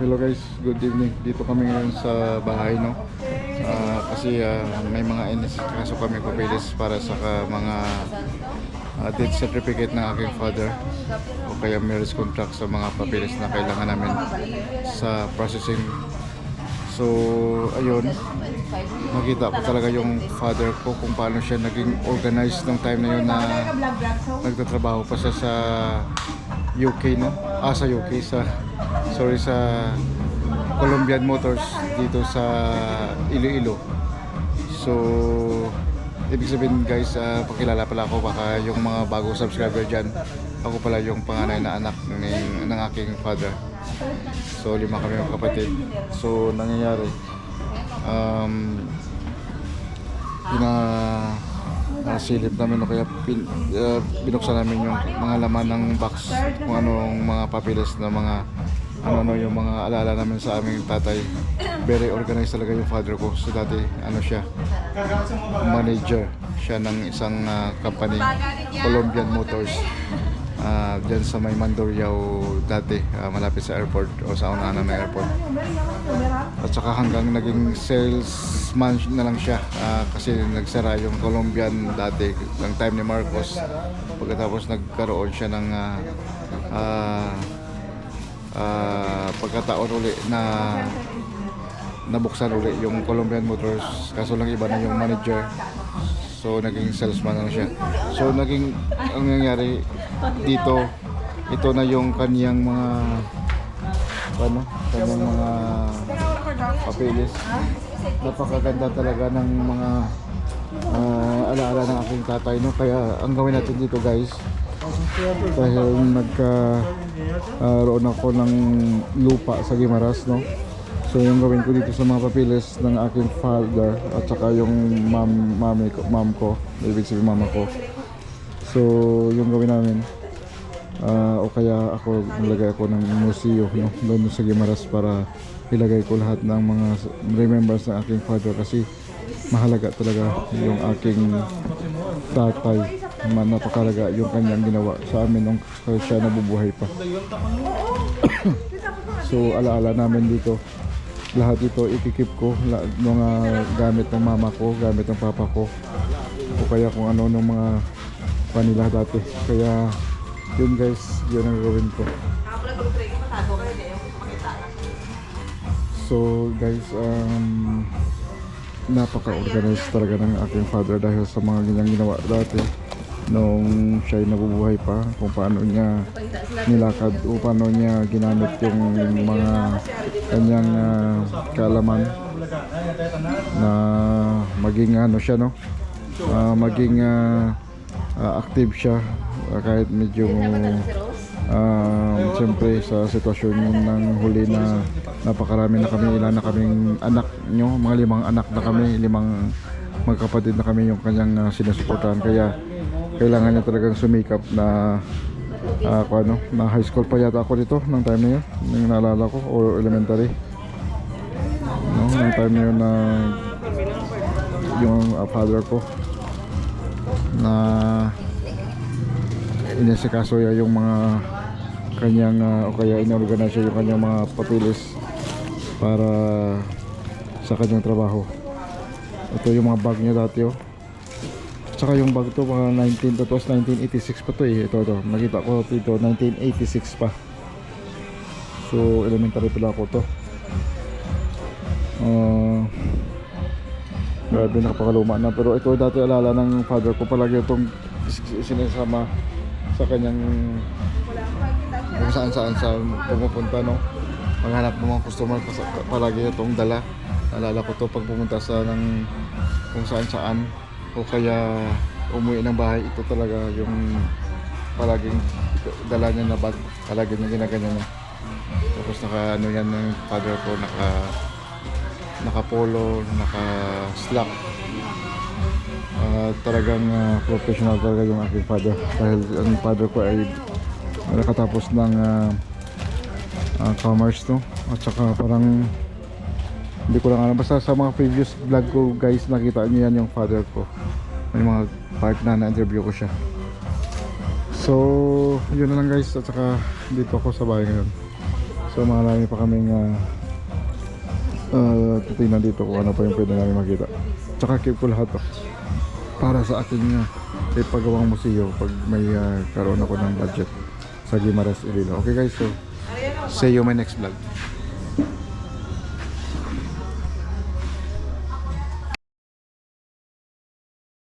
Hello guys, good evening. Dito kami ngayon sa bahay, no? Kasi may mga inasikaso kami papilis para sa mga death certificate ng aking father o kaya marriage contract sa mga papilis na kailangan namin sa processing. So, ayun, nakita ko talaga yung father ko kung paano siya naging organized nung time na yun na nagtatrabaho pa siya sa UK, no? Sa UK, sa Colombian Motors dito sa Iloilo. So, ibig sabihin guys, pakilala pala ako, baka yung mga bagong subscriber dyan, ako pala yung panganay na anak ng aking father. So, 5 kami mga kapatid. So, nangyayari, silip namin o kaya binuksan namin yung mga laman ng box, kung anong mga papilis na mga yung mga alaala namin sa aming tatay. Very organized talaga yung father ko. So dati siya, manager siya ng isang company, Colombian Motors, dyan sa may Mandurriao dati, malapit sa airport o sa unahan ng airport. At saka hanggang naging salesman na lang siya, kasi nagsara yung Colombian dati ng time ni Marcos. Pagkatapos nagkaroon siya ng pagkataon uli na nabuksan uli yung Colombian Motors, kaso lang iba na yung manager. So naging salesman na siya. So naging, ang nangyari dito, ito na yung kaniyang mga kanyang mga papeles. Napakaganda talaga ng mga alaala ng aking tatay, no? Kaya ang gawin natin dito guys, dahil roon ako ng lupa sa Guimaras, no? So yung gawin ko dito sa mga papilis ng aking father at saka yung mom ko, ibig sabihin mama ko. So yung gawin namin, o kaya ako nilagay ako ng museo, no? Doon sa Guimaras para ilagay ko lahat ng mga remembrance ng aking father, kasi mahalaga talaga yung aking tatay. Napakalaga yung kanyang ginawa sa amin nung siya nabubuhay pa. So alaala namin dito, lahat ito ikikip ko, mga gamit ng mama ko, gamit ng papa ko, o kaya kung ano ng mga panila dati. Kaya yun guys, yun ang gawin ko. So guys, napaka-organized talaga ng aking father dahil sa mga ganyang ginawa dati nung siya'y nabubuhay pa, kung paano niya nilakad o paano niya ginamit yung mga kanyang kaalaman na maging siya, no? Maging active siya, kahit medyo siyempre sa sitwasyon ng huli na napakarami na kami, ilan na kaming anak nyo, mga 5 anak na kami, 5 magkapatid na kami yung kanyang sinusuportahan. Kaya kailangan niya talagang sumikap na na high school pa yata ako dito ng time na yun, yung naalala ko, or elementary, no? Ng time na yun na yung father ko na inisikaso niya yung mga kanyang o kaya inorganize yung kanyang mga papilis para sa kanyang trabaho. Ito yung mga bag niya dati, oh. Saka yung bag to mga 1986 pa to eh. Ito nakita ko dito 1986 pa. So elementary pala ako to. Grabe, nakapakaluma na. Pero ito dati alala ng father ko, palagi itong sinasama sa kanyang kung saan sa pumupunta, no? Maghanap ng mga customer, palagi itong dala. Alala ko to pag pumunta sa ng kung saan o kaya umuwi ng bahay, ito talaga yung palaging dala niya na bag, palagi niya ginaganyan niya. Tapos yan ng father ko, naka polo, naka slack. Talagang professional talaga yung aking father, dahil ang father ko ay nakatapos ng commerce, no? At saka parang hindi ko lang alam, basta sa mga previous vlog ko guys, nakita niyo yan yung father ko, may mga part na na-interview ko siya. So yun na lang guys, at saka dito ako sa bahay ngayon. So marami pa kaming titingnan dito kung ano pa yung pwede namin makita. Tsaka keep ko lahat to para sa aking ipagawang museo pag may karoon ako ng budget sa Guimaras, Iloilo. Okay guys, so see you my next vlog.